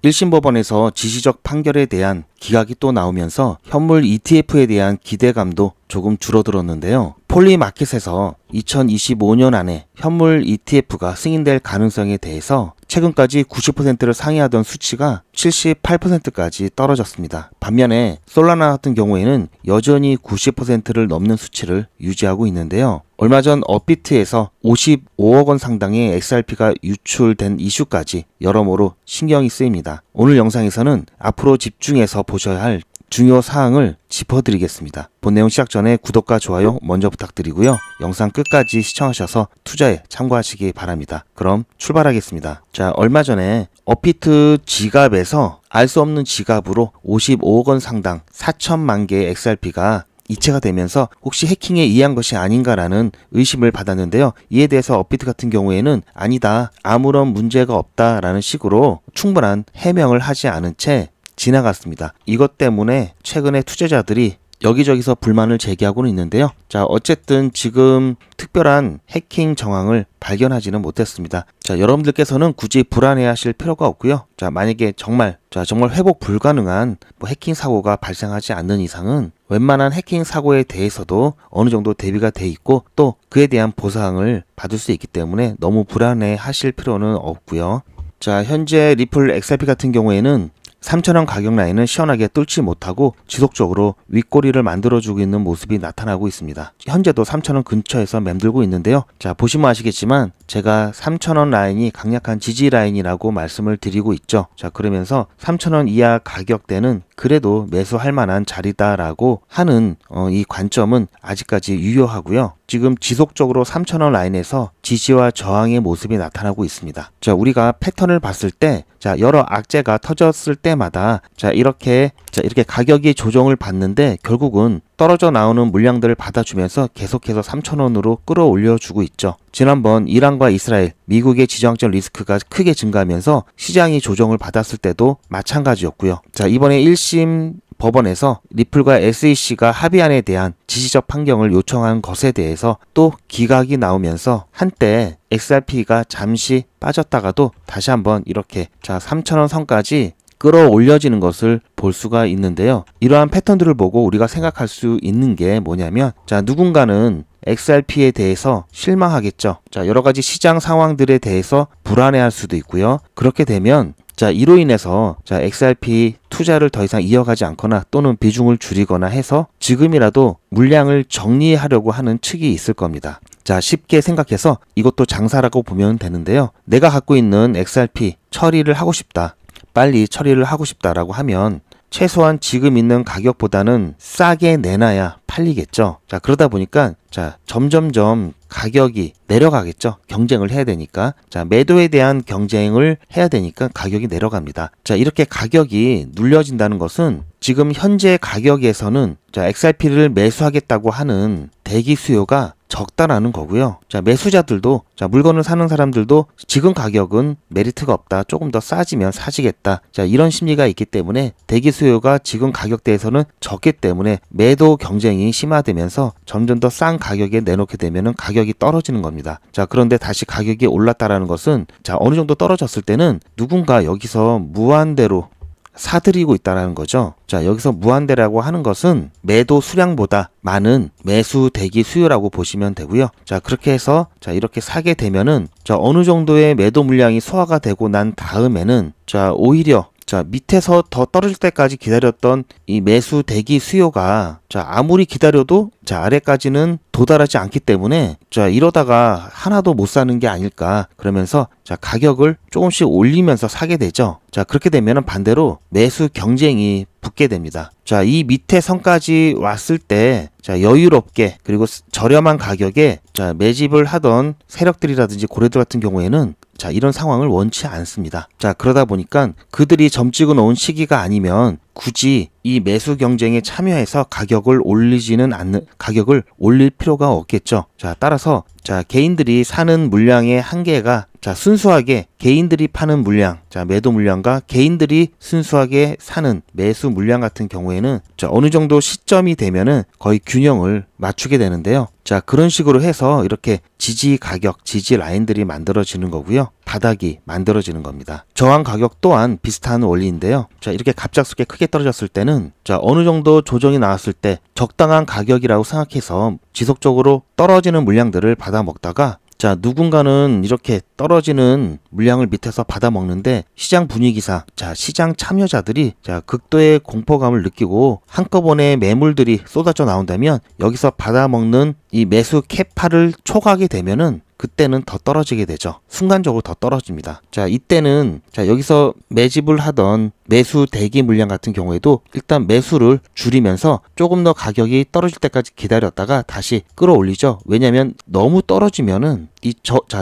1심 법원에서 지시적 판결에 대한 기각이 또 나오면서 현물 ETF에 대한 기대감도 조금 줄어들었는데요. 폴리마켓에서 2025년 안에 현물 ETF가 승인될 가능성에 대해서 최근까지 90%를 상회하던 수치가 78%까지 떨어졌습니다. 반면에 솔라나 같은 경우에는 여전히 90%를 넘는 수치를 유지하고 있는데요. 얼마 전 업비트에서 55억 원 상당의 XRP가 유출된 이슈까지 여러모로 신경이 쓰입니다. 오늘 영상에서는 앞으로 집중해서 보셔야 할 중요 사항을 짚어드리겠습니다. 본 내용 시작 전에 구독과 좋아요 먼저 부탁드리고요. 영상 끝까지 시청하셔서 투자에 참고하시기 바랍니다. 그럼 출발하겠습니다. 자, 얼마 전에 업비트 지갑에서 알 수 없는 지갑으로 55억 원 상당 4천만 개의 XRP가 이체가 되면서 혹시 해킹에 의한 것이 아닌가라는 의심을 받았는데요. 이에 대해서 업비트 같은 경우에는 아니다, 아무런 문제가 없다라는 식으로 충분한 해명을 하지 않은 채 지나갔습니다. 이것 때문에 최근에 투자자들이 여기저기서 불만을 제기하고는 있는데요. 자, 어쨌든 지금 특별한 해킹 정황을 발견하지는 못했습니다. 자, 여러분들께서는 굳이 불안해하실 필요가 없고요. 자, 만약에 정말 회복 불가능한 해킹 사고가 발생하지 않는 이상은 웬만한 해킹 사고에 대해서도 어느 정도 대비가 돼 있고 또 그에 대한 보상을 받을 수 있기 때문에 너무 불안해하실 필요는 없고요. 자, 현재 리플 XRP 같은 경우에는 3,000원 가격 라인은 시원하게 뚫지 못하고 지속적으로 윗꼬리를 만들어주고 있는 모습이 나타나고 있습니다. 현재도 3,000원 근처에서 맴돌고 있는데요. 자, 보시면 아시겠지만 제가 3,000원 라인이 강력한 지지 라인이라고 말씀을 드리고 있죠. 자, 그러면서 3,000원 이하 가격대는 그래도 매수할 만한 자리다라고 하는 이 관점은 아직까지 유효하고요. 지금 지속적으로 3,000원 라인에서 지지와 저항의 모습이 나타나고 있습니다. 자, 우리가 패턴을 봤을 때 여러 악재가 터졌을 때마다 이렇게 가격이 조정을 받는데 결국은 떨어져 나오는 물량들을 받아주면서 계속해서 3,000원으로 끌어올려 주고 있죠. 지난번 이란과 이스라엘, 미국의 지정학적 리스크가 크게 증가하면서 시장이 조정을 받았을 때도 마찬가지였고요. 자, 이번에 1심 법원에서 리플과 SEC가 합의안에 대한 지시적 판결을 요청한 것에 대해서 또 기각이 나오면서 한때 XRP가 잠시 빠졌다가도 다시 한번 이렇게 3,000원 선까지 끌어올려지는 것을 볼 수가 있는데요. 이러한 패턴들을 보고 우리가 생각할 수 있는 게 뭐냐면 누군가는 XRP에 대해서 실망하겠죠. 여러 가지 시장 상황들에 대해서 불안해할 수도 있고요. 그렇게 되면 이로 인해서 XRP 투자를 더 이상 이어가지 않거나 또는 비중을 줄이거나 해서 지금이라도 물량을 정리하려고 하는 측이 있을 겁니다. 자, 쉽게 생각해서 이것도 장사라고 보면 되는데요. 내가 갖고 있는 XRP 처리를 하고 싶다, 빨리 처리를 하고 싶다라고 하면 최소한 지금 있는 가격보다는 싸게 내놔야 팔리겠죠. 자, 그러다 보니까 점점점 가격이 내려가겠죠. 경쟁을 해야 되니까. 매도에 대한 경쟁을 해야 되니까 가격이 내려갑니다. 이렇게 가격이 눌려진다는 것은 지금 현재 가격에서는 XRP를 매수하겠다고 하는 대기 수요가 적다라는 거고요. 매수자들도 물건을 사는 사람들도 지금 가격은 메리트가 없다, 조금 더 싸지면 사지겠다, 이런 심리가 있기 때문에 대기 수요가 지금 가격대에서는 적기 때문에 매도 경쟁이 심화되면서 점점 더 싼 가격에 내놓게 되면은 가격이 떨어지는 겁니다. 그런데 다시 가격이 올랐다라는 것은 어느 정도 떨어졌을 때는 누군가 여기서 무한대로 사들이고 있다는 거죠. 여기서 무한대라고 하는 것은 매도 수량보다 많은 매수 대기 수요라고 보시면 되고요. 그렇게 해서 이렇게 사게 되면은 어느 정도의 매도 물량이 소화가 되고 난 다음에는 오히려 밑에서 더 떨어질 때까지 기다렸던 이 매수 대기 수요가 아무리 기다려도 아래까지는 도달하지 않기 때문에 이러다가 하나도 못 사는 게 아닐까, 그러면서 가격을 조금씩 올리면서 사게 되죠. 그렇게 되면은 반대로 매수 경쟁이 붙게 됩니다. 이 밑에 선까지 왔을 때 여유롭게 그리고 저렴한 가격에 매집을 하던 세력들이라든지 고래들 같은 경우에는 이런 상황을 원치 않습니다. 그러다 보니까 그들이 점찍어 놓은 시기가 아니면 굳이 이 매수 경쟁에 참여해서 가격을 올릴 필요가 없겠죠. 따라서 개인들이 사는 물량의 한계가 자, 순수하게 개인들이 파는 물량, 자, 매도 물량과 개인들이 순수하게 사는 매수 물량 같은 경우에는 자, 어느 정도 시점이 되면은 거의 균형을 맞추게 되는데요. 자, 그런 식으로 해서 이렇게 지지 가격, 지지 라인들이 만들어지는 거고요. 바닥이 만들어지는 겁니다. 저항 가격 또한 비슷한 원리인데요. 자, 이렇게 갑작스럽게 크게 떨어졌을 때는 자, 어느 정도 조정이 나왔을 때 적당한 가격이라고 생각해서 지속적으로 떨어지는 물량들을 받아 먹다가 자, 누군가는 이렇게 떨어지는 물량을 밑에서 받아 먹는데 시장 분위기상 자, 시장 참여자들이 자, 극도의 공포감을 느끼고 한꺼번에 매물들이 쏟아져 나온다면 여기서 받아 먹는 이 매수 캐파를 초과하게 되면은 그때는 더 떨어지게 되죠. 순간적으로 더 떨어집니다. 자, 이때는 자, 여기서 매집을 하던 매수 대기 물량 같은 경우에도 일단 매수를 줄이면서 조금 더 가격이 떨어질 때까지 기다렸다가 다시 끌어올리죠. 왜냐하면 너무 떨어지면은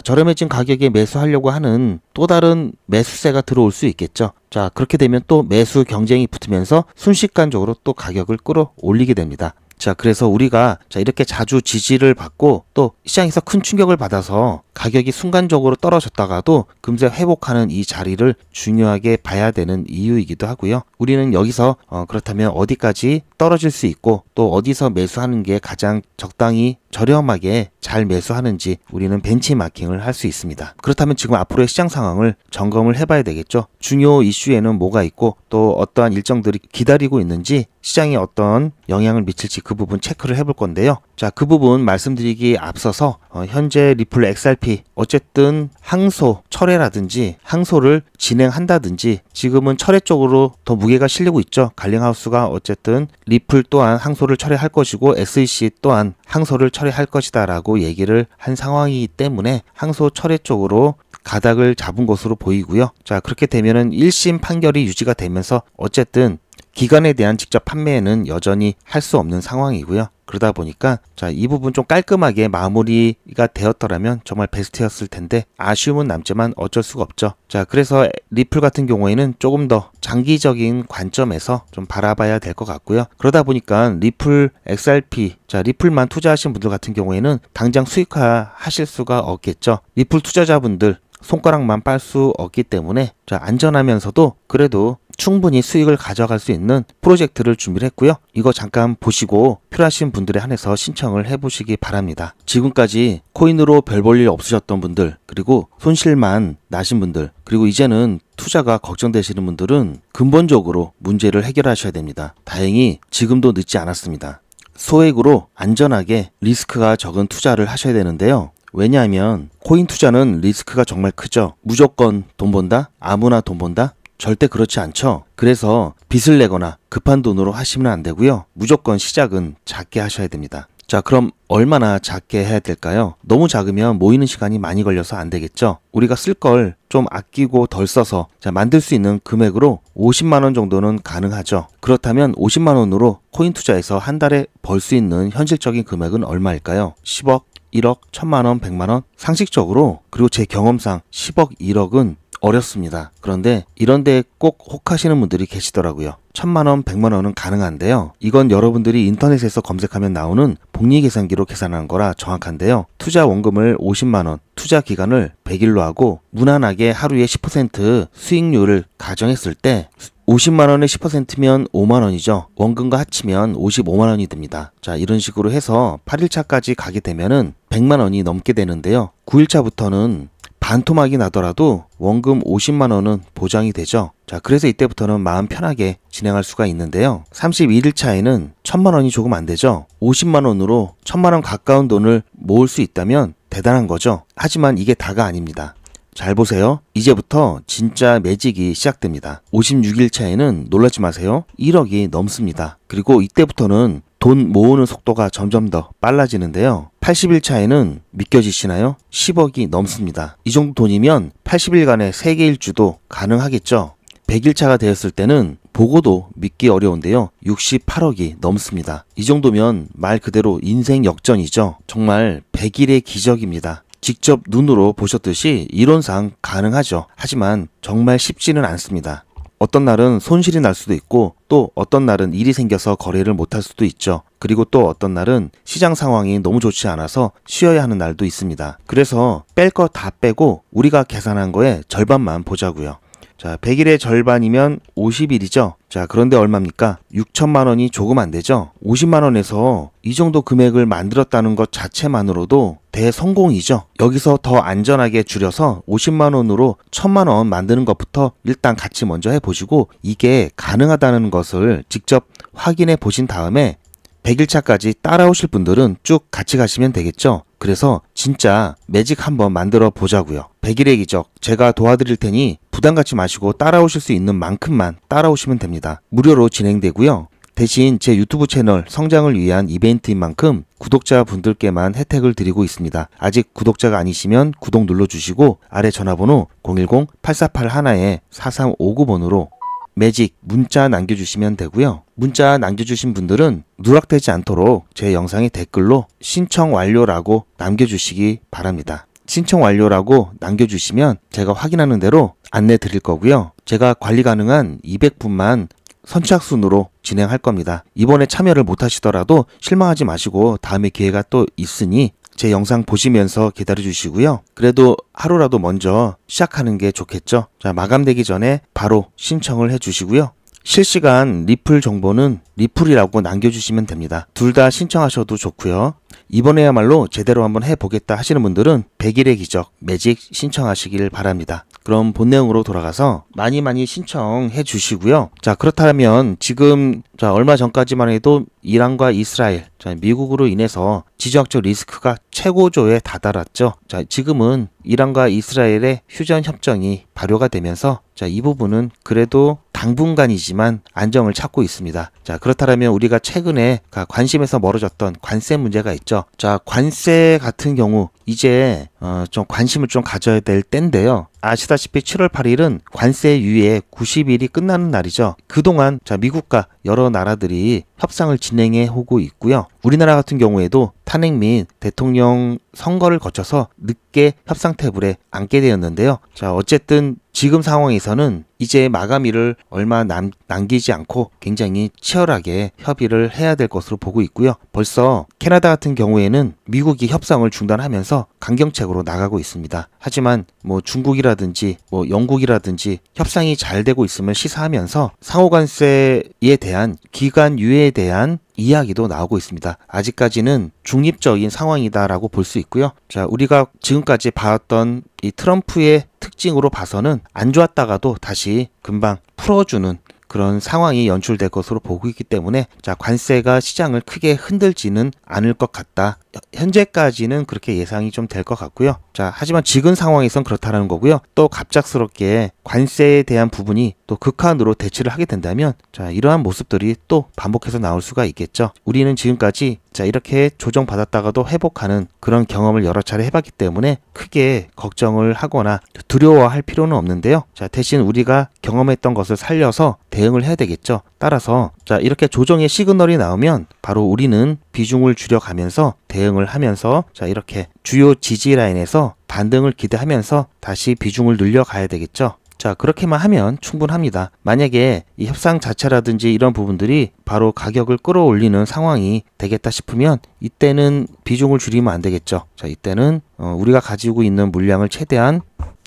저렴해진 가격에 매수하려고 하는 또 다른 매수세가 들어올 수 있겠죠. 자, 그렇게 되면 또 매수 경쟁이 붙으면서 순식간적으로 또 가격을 끌어올리게 됩니다. 자, 그래서 우리가 자, 이렇게 자주 지지를 받고 또 시장에서 큰 충격을 받아서 가격이 순간적으로 떨어졌다가도 금세 회복하는 이 자리를 중요하게 봐야 되는 이유이기도 하고요. 우리는 여기서 그렇다면 어디까지 떨어질 수 있고 또 어디서 매수하는 게 가장 적당히 저렴하게 잘 매수하는지 우리는 벤치마킹을 할 수 있습니다. 그렇다면 지금 앞으로의 시장 상황을 점검을 해봐야 되겠죠. 중요 이슈에는 뭐가 있고 또 어떠한 일정들이 기다리고 있는지 시장에 어떤 영향을 미칠지 그 부분 체크를 해볼 건데요. 자, 그 부분 말씀드리기에 앞서서 현재 리플 XRP 어쨌든 항소 철회라든지 항소를 진행한다든지 지금은 철회 쪽으로 더 무게가 실리고 있죠. 갈링하우스가 어쨌든 리플 또한 항소를 철회할 것이고 SEC 또한 항소를 철회할 것이다 라고 얘기를 한 상황이기 때문에 항소 철회 쪽으로 가닥을 잡은 것으로 보이고요. 자, 그렇게 되면은 1심 판결이 유지가 되면서 어쨌든 기관에 대한 직접 판매는 여전히 할 수 없는 상황이고요. 그러다 보니까 자, 이 부분 좀 깔끔하게 마무리가 되었더라면 정말 베스트였을 텐데 아쉬움은 남지만 어쩔 수가 없죠. 자, 그래서 리플 같은 경우에는 조금 더 장기적인 관점에서 좀 바라봐야 될 것 같고요. 그러다 보니까 리플 XRP 자, 리플만 투자하신 분들 같은 경우에는 당장 수익화 하실 수가 없겠죠. 리플 투자자분들 손가락만 빨 수 없기 때문에 자, 안전하면서도 그래도 충분히 수익을 가져갈 수 있는 프로젝트를 준비를 했고요. 이거 잠깐 보시고 필요하신 분들에 한해서 신청을 해보시기 바랍니다. 지금까지 코인으로 별 볼 일 없으셨던 분들, 그리고 손실만 나신 분들, 그리고 이제는 투자가 걱정되시는 분들은 근본적으로 문제를 해결하셔야 됩니다. 다행히 지금도 늦지 않았습니다. 소액으로 안전하게 리스크가 적은 투자를 하셔야 되는데요. 왜냐하면 코인 투자는 리스크가 정말 크죠. 무조건 돈 번다? 아무나 돈 번다? 절대 그렇지 않죠. 그래서 빚을 내거나 급한 돈으로 하시면 안 되고요. 무조건 시작은 작게 하셔야 됩니다. 자, 그럼 얼마나 작게 해야 될까요? 너무 작으면 모이는 시간이 많이 걸려서 안 되겠죠. 우리가 쓸 걸 좀 아끼고 덜 써서 자, 만들 수 있는 금액으로 50만원 정도는 가능하죠. 그렇다면 50만원으로 코인 투자에서 한 달에 벌 수 있는 현실적인 금액은 얼마일까요? 10억, 1억, 1000만원, 100만원? 상식적으로 그리고 제 경험상 10억, 1억은 어렵습니다. 그런데 이런데 꼭 혹하시는 분들이 계시더라고요. 1000만원, 100만원은 가능한데요. 이건 여러분들이 인터넷에서 검색하면 나오는 복리계산기로 계산하는 거라 정확한데요. 투자 원금을 50만원, 투자 기간을 100일로 하고 무난하게 하루에 10% 수익률을 가정했을 때 50만원에 10%면 5만원이죠. 원금과 합치면 55만원이 듭니다. 자, 이런 식으로 해서 8일차까지 가게 되면은 100만원이 넘게 되는데요. 9일차부터는 반토막이 나더라도 원금 50만원은 보장이 되죠. 자, 그래서 이때부터는 마음 편하게 진행할 수가 있는데요. 31일 차에는 1000만원이 조금 안 되죠. 50만원으로 1000만원 가까운 돈을 모을 수 있다면 대단한 거죠. 하지만 이게 다가 아닙니다. 잘 보세요. 이제부터 진짜 매직이 시작됩니다. 56일 차에는 놀라지 마세요. 1억이 넘습니다. 그리고 이때부터는 돈 모으는 속도가 점점 더 빨라지는데요. 80일 차에는 믿겨지시나요? 10억이 넘습니다. 이 정도 돈이면 80일간의 세계 일주도 가능하겠죠. 100일 차가 되었을 때는 보고도 믿기 어려운데요. 68억이 넘습니다. 이 정도면 말 그대로 인생 역전이죠. 정말 100일의 기적입니다. 직접 눈으로 보셨듯이 이론상 가능하죠. 하지만 정말 쉽지는 않습니다. 어떤 날은 손실이 날 수도 있고 또 어떤 날은 일이 생겨서 거래를 못할 수도 있죠. 그리고 또 어떤 날은 시장 상황이 너무 좋지 않아서 쉬어야 하는 날도 있습니다. 그래서 뺄 거 다 빼고 우리가 계산한 거에 절반만 보자고요. 자, 100일의 절반이면 50일이죠. 자, 그런데 얼마입니까? 6천만 원이 조금 안 되죠? 50만 원에서 이 정도 금액을 만들었다는 것 자체만으로도 대성공이죠. 여기서 더 안전하게 줄여서 50만 원으로 1000만 원 만드는 것부터 일단 같이 먼저 해보시고 이게 가능하다는 것을 직접 확인해 보신 다음에 100일차까지 따라오실 분들은 쭉 같이 가시면 되겠죠. 그래서 진짜 매직 한번 만들어 보자고요. 100일의 기적 제가 도와드릴 테니 부담 갖지 마시고 따라오실 수 있는 만큼만 따라오시면 됩니다. 무료로 진행되고요. 대신 제 유튜브 채널 성장을 위한 이벤트인 만큼 구독자분들께만 혜택을 드리고 있습니다. 아직 구독자가 아니시면 구독 눌러주시고 아래 전화번호 010-8481-4359번으로 매직 문자 남겨주시면 되고요. 문자 남겨주신 분들은 누락되지 않도록 제 영상의 댓글로 신청 완료라고 남겨주시기 바랍니다. 신청 완료라고 남겨주시면 제가 확인하는 대로 안내 드릴 거고요. 제가 관리 가능한 200분만 선착순으로 진행할 겁니다. 이번에 참여를 못 하시더라도 실망하지 마시고 다음에 기회가 또 있으니 제 영상 보시면서 기다려 주시고요. 그래도 하루라도 먼저 시작하는 게 좋겠죠. 자, 마감되기 전에 바로 신청을 해 주시고요. 실시간 리플 정보는 리플이라고 남겨주시면 됩니다. 둘 다 신청하셔도 좋고요. 이번에야말로 제대로 한번 해보겠다 하시는 분들은 100일의 기적 매직 신청하시길 바랍니다. 그럼 본 내용으로 돌아가서 많이 신청해 주시고요. 자, 그렇다면 지금 얼마 전까지만 해도 이란과 이스라엘, 미국으로 인해서 지정학적 리스크가 최고조에 다다랐죠. 자, 지금은 이란과 이스라엘의 휴전 협정이 발효가 되면서 이 부분은 그래도 당분간이지만 안정을 찾고 있습니다. 자, 그렇다면 우리가 최근에 관심에서 멀어졌던 관세 문제가 있죠. 자, 관세 같은 경우 이제 좀 관심을 좀 가져야 될 때인데요. 아시다시피 7월 8일은 관세 유예 90일이 끝나는 날이죠. 그동안 미국과 여러 나라들이 협상을 진행해 오고 있고요. 우리나라 같은 경우에도 탄핵 및 대통령 선거를 거쳐서 늦게 협상 테이블에 앉게 되었는데요. 자, 어쨌든 지금 상황에서는 이제 마감일을 얼마 남기지 않고 굉장히 치열하게 협의를 해야 될 것으로 보고 있고요. 벌써 캐나다 같은 경우에는 미국이 협상을 중단하면서 강경책으로 나가고 있습니다. 하지만 중국이라든지 영국이라든지 협상이 잘 되고 있음을 시사하면서 상호관세에 대한 기간 유예에 대한 이야기도 나오고 있습니다. 아직까지는 중립적인 상황이다라고 볼 수 있고요. 자, 우리가 지금까지 봐왔던 이 트럼프의 특징으로 봐서는 안 좋았다가도 다시 금방 풀어주는 그런 상황이 연출될 것으로 보고 있기 때문에 관세가 시장을 크게 흔들지는 않을 것 같다. 현재까지는 그렇게 예상이 좀 될 것 같고요. 자, 하지만 지금 상황에선 그렇다는 거고요. 또 갑작스럽게 관세에 대한 부분이 또 극한으로 대치를 하게 된다면 이러한 모습들이 또 반복해서 나올 수가 있겠죠. 우리는 지금까지 이렇게 조정받았다가도 회복하는 그런 경험을 여러 차례 해봤기 때문에 크게 걱정을 하거나 두려워할 필요는 없는데요. 자, 대신 우리가 경험했던 것을 살려서 대응을 해야 되겠죠. 따라서 이렇게 조정의 시그널이 나오면 바로 우리는 비중을 줄여가면서 대응을 하면서 이렇게 주요 지지 라인에서 반등을 기대하면서 다시 비중을 늘려가야 되겠죠. 자, 그렇게만 하면 충분합니다. 만약에 이 협상 자체라든지 이런 부분들이 바로 가격을 끌어올리는 상황이 되겠다 싶으면 이때는 비중을 줄이면 안 되겠죠. 자, 이때는 우리가 가지고 있는 물량을 최대한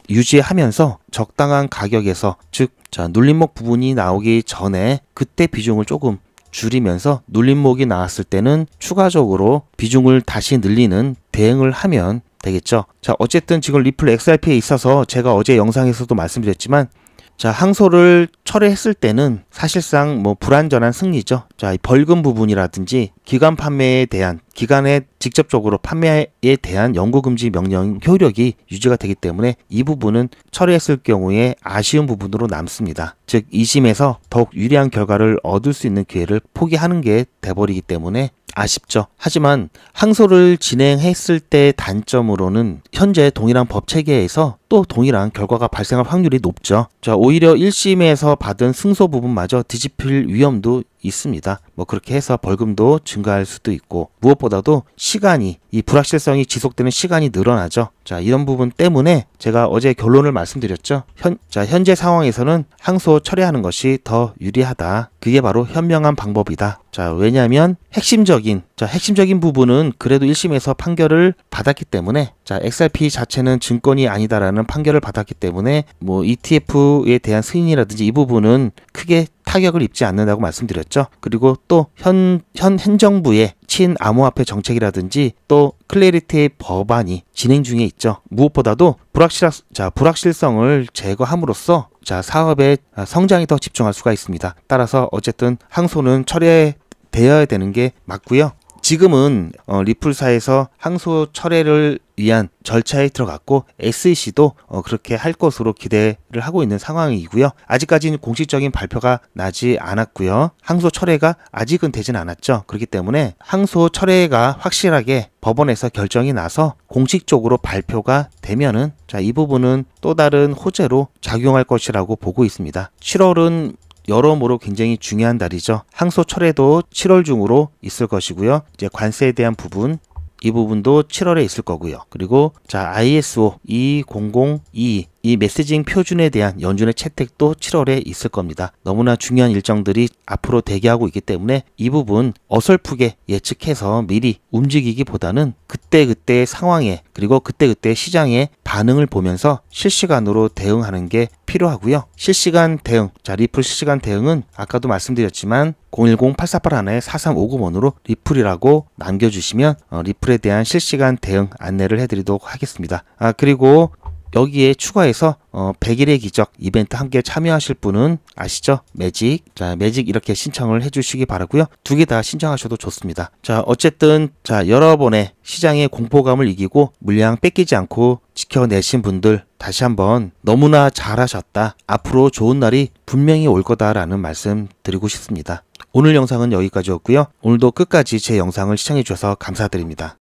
유지하면서 적당한 가격에서 즉 눌림목 부분이 나오기 전에 그때 비중을 조금 줄이면서 눌림목이 나왔을 때는 추가적으로 비중을 다시 늘리는 대응을 하면 되겠죠. 자, 어쨌든 지금 리플 XRP에 있어서 제가 어제 영상에서도 말씀드렸지만 항소를 철회했을 때는 사실상 불완전한 승리죠. 자, 벌금 부분이라든지 기간 판매에 대한 기간에 직접적으로 판매에 대한 영구금지 명령 효력이 유지가 되기 때문에 이 부분은 철회했을 경우에 아쉬운 부분으로 남습니다. 즉 2심에서 더욱 유리한 결과를 얻을 수 있는 기회를 포기하는 게 돼버리기 때문에 아쉽죠. 하지만 항소를 진행했을 때 단점으로는 현재 동일한 법 체계에서 또 동일한 결과가 발생할 확률이 높죠. 자, 오히려 1심에서 받은 승소 부분마저 뒤집힐 위험도 있습니다. 뭐 그렇게 해서 벌금도 증가할 수도 있고, 무엇보다도 시간이, 이 불확실성이 지속되는 시간이 늘어나죠. 자, 이런 부분 때문에 제가 어제 결론을 말씀드렸죠. 현재 상황에서는 항소 철회하는 것이 더 유리하다. 그게 바로 현명한 방법이다. 자, 왜냐하면 핵심적인 부분은 그래도 1심에서 판결을 받았기 때문에, 자, XRP 자체는 증권이 아니다라는 판결을 받았기 때문에 뭐 ETF에 대한 승인이라든지 이 부분은 크게 타격을 입지 않는다고 말씀드렸죠. 그리고 또 현 행정부의 친암호화폐 정책이라든지 또 클래리티의 법안이 진행 중에 있죠. 무엇보다도 불확실성을 제거함으로써 자, 사업의 성장에 더 집중할 수가 있습니다. 따라서 어쨌든 항소는 철회되어야 되는 게 맞고요. 지금은 리플사에서 항소 철회를 위한 절차에 들어갔고, SEC도 그렇게 할 것으로 기대를 하고 있는 상황이고요. 아직까지는 공식적인 발표가 나지 않았고요. 항소 철회가 아직은 되진 않았죠. 그렇기 때문에 항소 철회가 확실하게 법원에서 결정이 나서 공식적으로 발표가 되면은, 자, 이 부분은 또 다른 호재로 작용할 것이라고 보고 있습니다. 7월은 여러모로 굉장히 중요한 달이죠. 항소 철회도 7월 중으로 있을 것이고요. 이제 관세에 대한 부분, 이 부분도 7월에 있을 거고요. 그리고 자, ISO 20022 이 메시징 표준에 대한 연준의 채택도 7월에 있을 겁니다. 너무나 중요한 일정들이 앞으로 대기하고 있기 때문에 이 부분 어설프게 예측해서 미리 움직이기보다는 그때그때의 상황에, 그리고 그때그때 시장의 반응을 보면서 실시간으로 대응하는 게 필요하고요. 실시간 대응, 자, 리플 실시간 대응은 아까도 말씀드렸지만 010-8481-4350번으로 리플이라고 남겨주시면 리플에 대한 실시간 대응 안내를 해드리도록 하겠습니다. 그리고 여기에 추가해서 100일의 기적 이벤트 함께 참여하실 분은 아시죠? 매직. 자, 매직 이렇게 신청을 해주시기 바라고요. 두 개 다 신청하셔도 좋습니다. 자, 어쨌든 자, 여러 번의 시장의 공포감을 이기고 물량 뺏기지 않고 지켜내신 분들 다시 한번 너무나 잘하셨다. 앞으로 좋은 날이 분명히 올 거다라는 말씀 드리고 싶습니다. 오늘 영상은 여기까지였고요. 오늘도 끝까지 제 영상을 시청해 주셔서 감사드립니다.